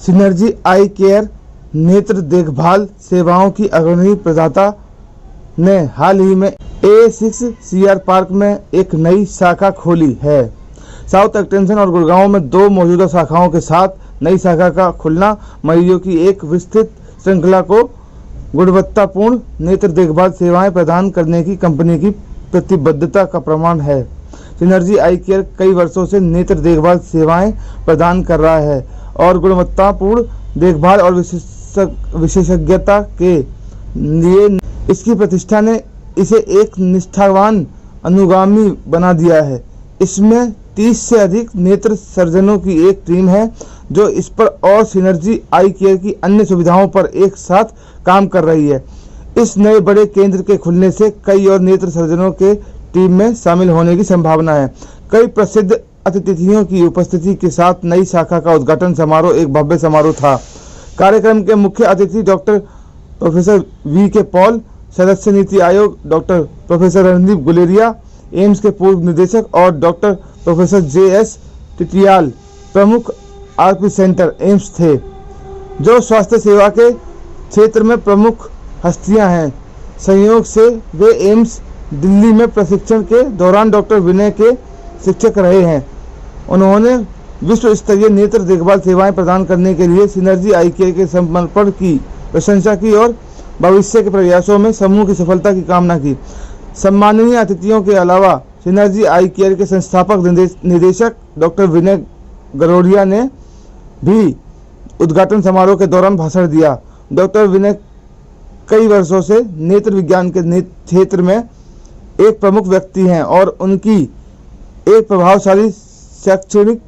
Synergy आई care नेत्र देखभाल सेवाओं की अग्रणी प्रदाता ने हाल ही में A6 CR पार्क में एक नई शाखा खोली है। साउथ एक्सटेंशन और गुड़गांव में 2 मौजूदा शाखाओं के साथ नई शाखा का खुलना मरीजों की एक विस्तृत श्रृंखला को गुणवत्तापूर्ण नेत्र देखभाल सेवाएं प्रदान करने की कंपनी की प्रतिबद्धता का प्रमाण है। सिनर्जी आई केयर कई वर्षों से नेत्र देखभाल सेवाएं प्रदान कर रहा है और गुणवत्तापूर्ण देखभाल और विशेषज्ञता के लिए इसकी प्रतिष्ठा ने इसे एक निष्ठावान अनुगामी बना दिया है। इसमें 30 से अधिक नेत्र सर्जनों की एक टीम है जो इस पर और सिनर्जी आई केयर की अन्य सुविधाओं पर एक साथ काम कर रही है। इस नए बड़े केंद्र के खुलने से कई और नेत्र सर्जनों के टीम में शामिल होने की संभावना है। कई प्रसिद्ध अतिथियों की उपस्थिति के साथ नई शाखा का उद्घाटन समारोह एक भव्य समारोह था। कार्यक्रम के मुख्य अतिथि डॉक्टर प्रोफेसर V.K. पॉल, सदस्य NITI Aayog doctor professor Randeep Guleria, AIIMS के पूर्व निदेशक, और डॉक्टर प्रोफेसर J.S. टिटियाल, प्रमुख RP सेंटर एम्स थे, जो स्वास्थ्य सेवा के क्षेत्र में प्रमुख हस्तियां हैं। संयोग से वे एम्स दिल्ली में प्रशिक्षण के दौरान डॉक्टर विनय के शिक्षक रहे हैं। उन्होंने विश्व स्तरीय नेत्र देखभाल सेवाएं प्रदान करने के लिए सिनर्जी आई केयर के समर्पण की प्रशंसा की और भविष्य के प्रयासों में समूह की सफलता की कामना की। सम्माननीय अतिथियों के अलावा सिनर्जी आई केयर के संस्थापक निदेशक डॉक्टर विनय गरोडिया ने भी उद्घाटन समारोह के दौरान भाषण दिया। डॉक्टर विनय कई वर्षों से नेत्र विज्ञान के क्षेत्र में एक प्रमुख व्यक्ति हैं और उनकी एक प्रभावशाली शैक्षणिक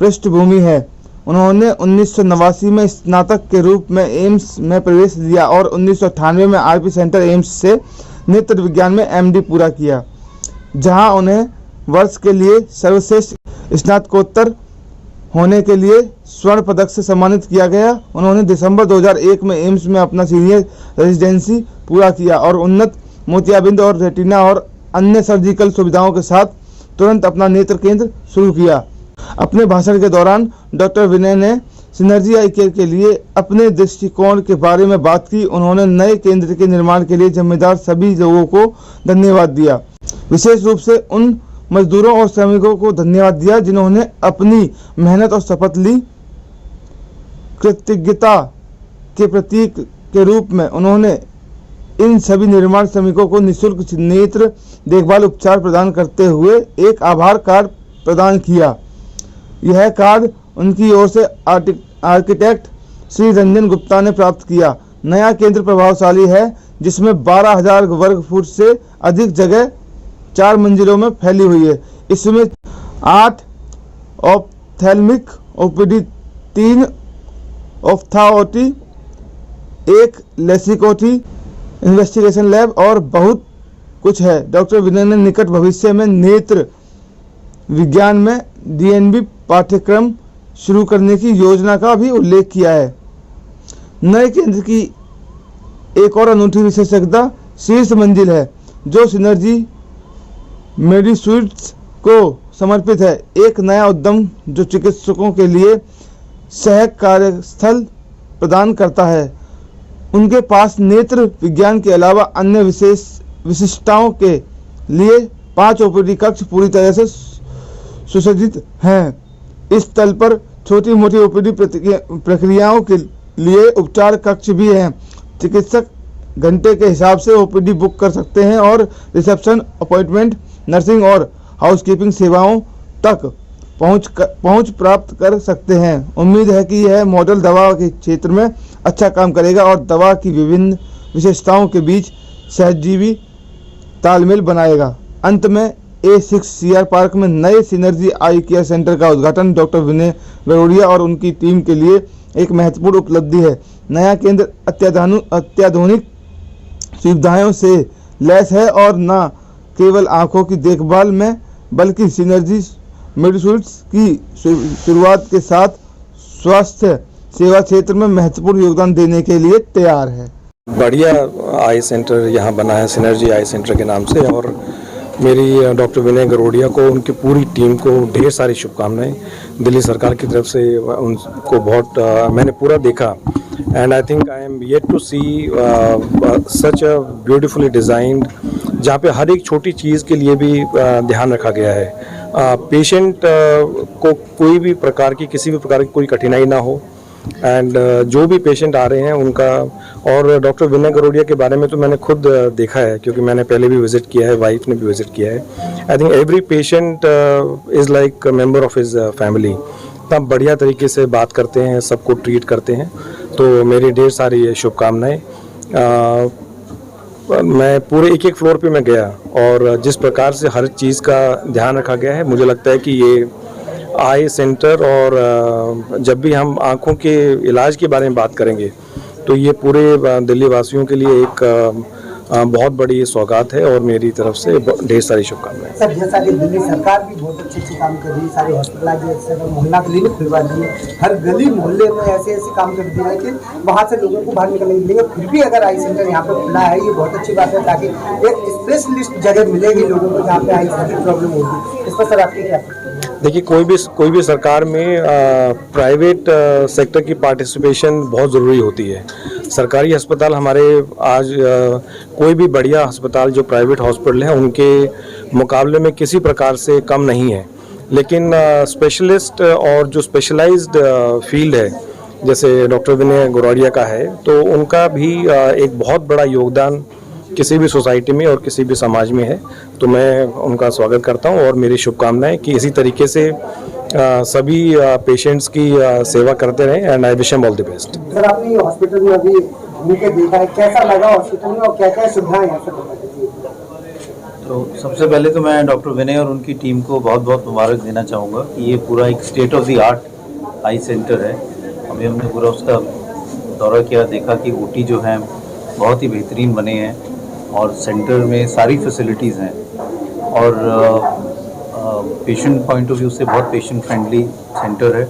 पृष्ठभूमि है। उन्होंने 1989 में स्नातक के रूप में एम्स में प्रवेश लिया और 1998 में RP सेंटर एम्स से नेत्र विज्ञान में MD पूरा किया, जहां उन्हें वर्ष के लिए सर्वश्रेष्ठ स्नातकोत्तर होने के लिए स्वर्ण पदक से सम्मानित किया गया। उन्होंने दिसंबर 2001 में एम्स में अपना सीनियर रेजिडेंसी पूरा किया और उन्नत मोतियाबिंद और रेटिना और अन्य सर्जिकल सुविधाओं के साथ तुरंत अपना नेत्र केंद्र शुरू किया। अपने भाषण के दौरान डॉक्टर विनय ने सिनर्जी आई केयर के लिए अपने दृष्टिकोण के बारे में बात की। उन्होंने नए केंद्र के निर्माण के लिए जिम्मेदार सभी लोगों को धन्यवाद दिया, विशेष रूप से उन मजदूरों और श्रमिकों को धन्यवाद दिया जिन्होंने अपनी मेहनत और शपथ ली। कृतज्ञता के प्रतीक के रूप में उन्होंने इन सभी निर्माण श्रमिकों को निःशुल्क नेत्र देखभाल उपचार प्रदान करते हुए एक आभार कार्ड प्रदान किया। यह कार्ड उनकी ओर से आर्किटेक्ट श्री रंजन गुप्ता ने प्राप्त किया। नया केंद्र प्रभावशाली है, जिसमें 12,000 वर्ग फुट से अधिक जगह 4 मंजिलों में फैली हुई है। इसमें 8 ऑप्थेल्मिक OPD, 3 ऑप्थाओटी, 1 लेसिकोटी इन्वेस्टिगेशन लैब और बहुत कुछ है। डॉक्टर विनय ने निकट भविष्य में नेत्र विज्ञान में DNB पाठ्यक्रम शुरू करने की योजना का भी उल्लेख किया है। नए केंद्र की एक और अनूठी विशेषज्ञता शीर्ष मंजिल है, जो सिनर्जी मेडिस्यूट्स को समर्पित है। एक नया उद्यम जो चिकित्सकों के लिए सह कार्यस्थल प्रदान करता है। उनके पास नेत्र विज्ञान के अलावा अन्य विशिष्टताओं के लिए 5 OPD कक्ष पूरी तरह से सुसज्जित हैं। इस तल पर छोटी मोटी OPD प्रक्रियाओं के लिए उपचार कक्ष भी हैं। चिकित्सक घंटे के हिसाब से OPD बुक कर सकते हैं और रिसेप्शन, अपॉइंटमेंट, नर्सिंग और हाउसकीपिंग सेवाओं तक पहुंच प्राप्त कर सकते हैं। उम्मीद है कि यह मॉडल दवा के क्षेत्र में अच्छा काम करेगा और दवा की विभिन्न विशेषताओं के बीच सहजीवी तालमेल बनाएगा। अंत में A6 CR पार्क में नए सिनर्जी आई केयर सेंटर का उद्घाटन डॉक्टर विनय गरोडिया और उनकी टीम के लिए एक महत्वपूर्ण उपलब्धि है। नया केंद्र अत्याधुनिक सुविधाओं से लैस है और न केवल आंखों की देखभाल में बल्कि सिनर्जी मेडिस्यूट्स की शुरुआत के साथ स्वास्थ्य सेवा क्षेत्र में महत्वपूर्ण योगदान देने के लिए तैयार है। बढ़िया आई सेंटर यहाँ बना है सिनर्जी आई सेंटर के नाम से, और मेरी डॉक्टर विनय गरोडिया को, उनकी पूरी टीम को ढेर सारी शुभकामनाएं। दिल्ली सरकार की तरफ से उनको बहुत मैंने पूरा देखा and I think I am yet to see such a beautifully designed, जहाँ पे हर एक छोटी चीज़ के लिए भी ध्यान रखा गया है। पेशेंट को कोई भी प्रकार की, किसी भी प्रकार की कोई कठिनाई ना हो एंड जो भी पेशेंट आ रहे हैं उनका, और डॉक्टर विनय गरोडिया के बारे में तो मैंने खुद देखा है क्योंकि मैंने पहले भी विज़िट किया है, वाइफ ने भी विज़िट किया है। I think every patient is like member of his family. तब बढ़िया तरीके से बात करते हैं, सबको ट्रीट करते हैं, तो मेरी ढेर सारी शुभकामनाएं। मैं पूरे एक फ्लोर पे मैं गया और जिस प्रकार से हर चीज़ का ध्यान रखा गया है, मुझे लगता है कि ये आई सेंटर, और जब भी हम आँखों के इलाज के बारे में बात करेंगे तो ये पूरे दिल्ली वासियों के लिए एक बहुत बड़ी सौगात है और मेरी तरफ से ढेर सारी शुभकामनाएं। सर, जैसा कि दिल्ली सरकार भी बहुत अच्छे काम कर रही है, सारे हॉस्पिटल मोहल्ला क्लिनिक खुलवा दी है, हर गली मोहल्ले में ऐसे काम कर दिया है कि वहाँ से लोगों को बाहर निकलने के लिए। फिर भी अगर आई सेंटर यहाँ पर खुला है, ये बहुत अच्छी बात है, ताकि एक स्पेशलिस्ट जगह मिलेगी लोगों को जहाँ पे आई की प्रॉब्लम होगी। इस पर सर आपकी क्या? देखिए, कोई भी सरकार में प्राइवेट सेक्टर की पार्टिसिपेशन बहुत ज़रूरी होती है। सरकारी अस्पताल हमारे आज कोई भी बढ़िया अस्पताल जो प्राइवेट हॉस्पिटल हैं उनके मुकाबले में किसी प्रकार से कम नहीं है, लेकिन स्पेशलिस्ट और जो स्पेशलाइज्ड फील्ड है जैसे डॉक्टर विनय गरोडिया का है, तो उनका भी एक बहुत बड़ा योगदान किसी भी सोसाइटी में और किसी भी समाज में है। तो मैं उनका स्वागत करता हूं और मेरी शुभकामनाएं कि इसी तरीके से सभी पेशेंट्स की सेवा करते रहें and I wish him all the best. Sir, आपने हॉस्पिटल में अभी घूम के देखा है, कैसा लगा हॉस्पिटल में और क्या क्या सुविधाएं हैं सर? तो सबसे पहले तो मैं डॉक्टर विनय और उनकी टीम को बहुत बहुत मुबारक देना चाहूँगा कि ये पूरा एक state of the art I centre है। अभी हमने पूरा उसका दौरा किया, देखा कि ओटी जो है बहुत ही बेहतरीन बने हैं और सेंटर में सारी फैसिलिटीज़ हैं और पेशेंट पॉइंट ऑफ व्यू से बहुत पेशेंट फ्रेंडली सेंटर है।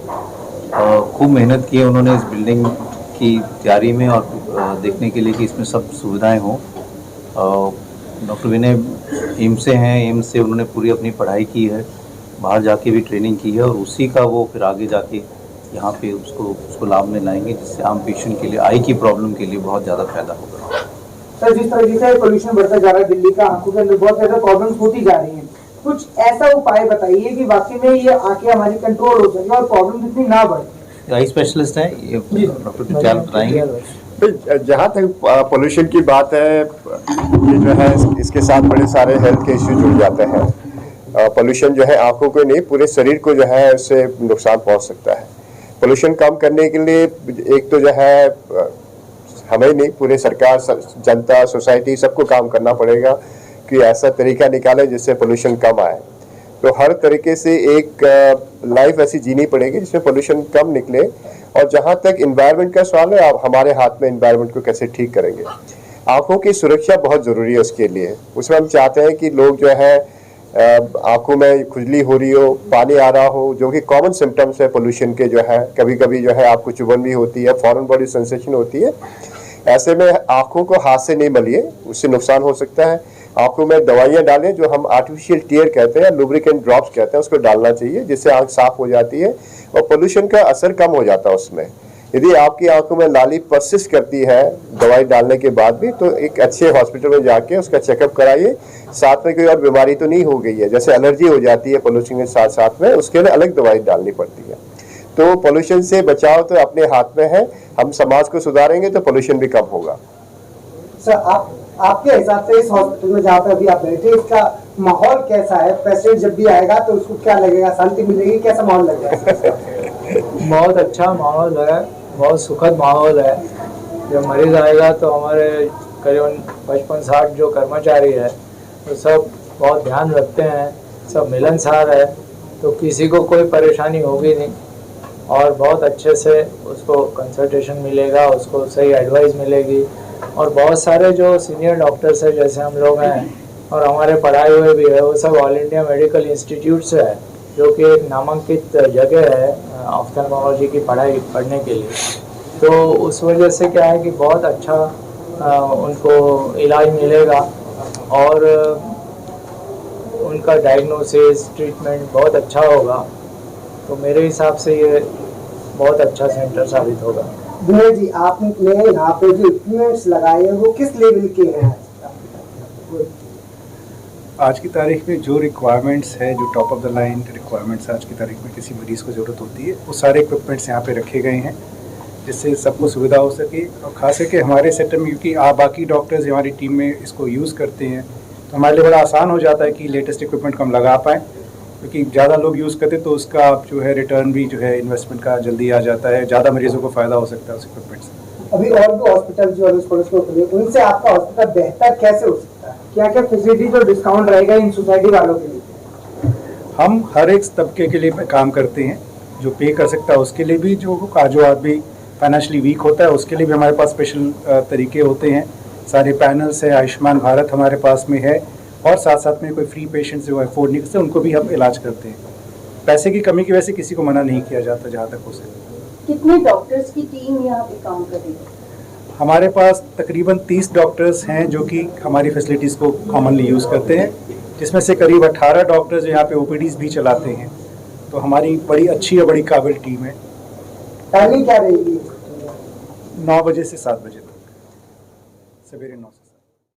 खूब मेहनत की है उन्होंने इस बिल्डिंग की तैयारी में और देखने के लिए कि इसमें सब सुविधाएं हों। डॉक्टर विनय एम्स से हैं, एम्स से उन्होंने पूरी अपनी पढ़ाई की है, बाहर जाके भी ट्रेनिंग की है और उसी का वो फिर आगे जाके यहाँ पे उसको लाभ में लाएंगे, जिससे आम पेशेंट के लिए आई की प्रॉब्लम के लिए बहुत ज़्यादा फायदा होगा। सर, जिस तरीके से पोल्यूशन बढ़ता जा रहा है दिल्ली का, आंखों के अंदर बहुत ज़्यादा प्रॉब्लम्स होती जा रही हैं, कुछ ऐसा उपाय बताइए कि वाकई में ये आंखें हमारी कंट्रोल हो सके और प्रॉब्लम इतनी ना बढ़े। आई स्पेशलिस्ट हैं, ये डॉक्टर टिचाल बताएंगे। जहाँ तक पोल्यूशन की बात है, ये जो है इसके साथ बड़े सारे हेल्थ के इश्यू जुड़ जाते हैं। पोल्यूशन जो है आंखों को नहीं, पूरे शरीर को जो है उससे नुकसान पहुँच सकता है। पोल्यूशन कम करने के लिए एक तो जो है हमें नहीं, पूरे सरकार, जनता, सोसाइटी सबको काम करना पड़ेगा कि ऐसा तरीका निकाले जिससे पोल्यूशन कम आए। तो हर तरीके से एक लाइफ ऐसी जीनी पड़ेगी जिसमें पोल्यूशन कम निकले। और जहाँ तक इन्वायरमेंट का सवाल है, आप हमारे हाथ में इन्वायरमेंट को कैसे ठीक करेंगे। आँखों की सुरक्षा बहुत ज़रूरी है उसके लिए। उसमें हम चाहते हैं कि लोग जो है आँखों में खुजली हो रही हो, पानी आ रहा हो, जो कि कॉमन सिम्टम्स है पोल्यूशन के, जो है कभी कभी जो है आपको चुभन भी होती है, फॉरेन बॉडी सेंसेशन होती है। ऐसे में आँखों को हाथ से नहीं मलिए, उससे नुकसान हो सकता है। आँखों में दवाइयाँ डालें, जो हम आर्टिफिशियल टीयर कहते हैं, लुब्रिकेंट ड्रॉप्स कहते हैं, उसको डालना चाहिए, जिससे आँख साफ हो जाती है और पोल्यूशन का असर कम हो जाता है उसमें। यदि आपकी आंखों में लाली परसिस्ट करती है दवाई डालने के बाद भी, तो एक अच्छे हॉस्पिटल में जाके उसका चेकअप कराइए। साथ में कोई और बीमारी तो नहीं हो गई है, जैसे एलर्जी हो जाती है पोल्यूशन के साथ साथ में, उसके लिए अलग दवाई डालनी पड़ती है। तो पोल्यूशन से बचाव तो अपने हाथ में है। हम समाज को सुधारेंगे तो पोल्यूशन भी कम होगा। सर, आपके हिसाब से इस हॉस्पिटल में जहाँ पे अभी आप बैठे, इसका माहौल कैसा है? पेशेंट जब भी आएगा तो उसको क्या लगेगा, शांति मिलेगी, कैसा माहौल लगेगा? बहुत अच्छा माहौल है, बहुत सुखद माहौल है। जब मरीज आएगा तो हमारे करीबन 55-60 जो कर्मचारी है वो सब बहुत ध्यान रखते हैं, सब मिलनसार है, तो किसी को कोई परेशानी होगी नहीं और बहुत अच्छे से उसको कंसल्टेशन मिलेगा, उसको सही एडवाइस मिलेगी। और बहुत सारे जो सीनियर डॉक्टर्स हैं, जैसे हम लोग हैं और हमारे पढ़ाए हुए भी है, वो सब ऑल इंडिया मेडिकल इंस्टीट्यूट से है, जो कि एक नामांकित जगह है ऑफ्थेल्मोलॉजी की पढ़ाई पढ़ने के लिए। तो उस वजह से क्या है कि बहुत अच्छा उनको इलाज मिलेगा और उनका डायग्नोसिस ट्रीटमेंट बहुत अच्छा होगा। तो मेरे हिसाब से ये बहुत अच्छा सेंटर साबित होगा। विनय जी, आपने यहाँ पे जो इक्विपमेंट्स लगाए हैं वो किस लेवल के हैं? आज की तारीख में जो रिक्वायरमेंट्स है, जो top of the line requirements आज की तारीख में किसी मरीज़ को ज़रूरत होती है, वो सारे इक्विपमेंट्स यहाँ पे रखे गए हैं जिससे सबको सुविधा हो सके। और खास करके हमारे सेक्टर में, क्योंकि बाकी डॉक्टर्स हमारी टीम में इसको यूज़ करते हैं, तो हमारे लिए बड़ा आसान हो जाता है कि लेटेस्ट इक्विपमेंट को हम लगा पाएँ, क्योंकि ज़्यादा लोग यूज़ करते तो उसका जो है रिटर्न भी जो है इन्वेस्टमेंट का जल्दी आ जाता है, ज़्यादा मरीजों को फ़ायदा हो सकता है उस इक्विपमेंट से। अभी और भी हॉस्पिटल जो अड़ोस पड़ोस में खुले, उनसे आपका हॉस्पिटल बेहतर कैसे हो सकता है? क्या क्या फैसिलिटी जो डिस्काउंट रहेगा इन सोसाइटी वालों के लिए? हम हर एक तबके के लिए काम करते हैं, जो पे कर सकता है उसके लिए भी, जो आदमी फाइनेंशियली वीक होता है उसके लिए भी हमारे पास स्पेशल तरीके होते हैं। सारे पैनल्स है, आयुष्मान भारत हमारे पास में है, और साथ साथ में कोई फ्री पेशेंट्स जो अफोर्ड नहीं करते उनको भी हम इलाज करते हैं। पैसे की कमी की वजह से किसी को मना नहीं किया जाता जहाँ तक हो सके। कितने डॉक्टर्स की टीम यहाँ पे काम कर रही है? हमारे पास तकरीबन 30 डॉक्टर्स हैं जो कि हमारी फैसिलिटीज़ को कॉमनली यूज़ करते हैं, जिसमें से करीब 18 डॉक्टर्स यहाँ पे ओपीडीज़ भी चलाते हैं। तो हमारी बड़ी अच्छी और बड़ी काबिल टीम है। टाइमिंग क्या रहेगी? 9 बजे से 7 बजे तक, सवेरे 9 से।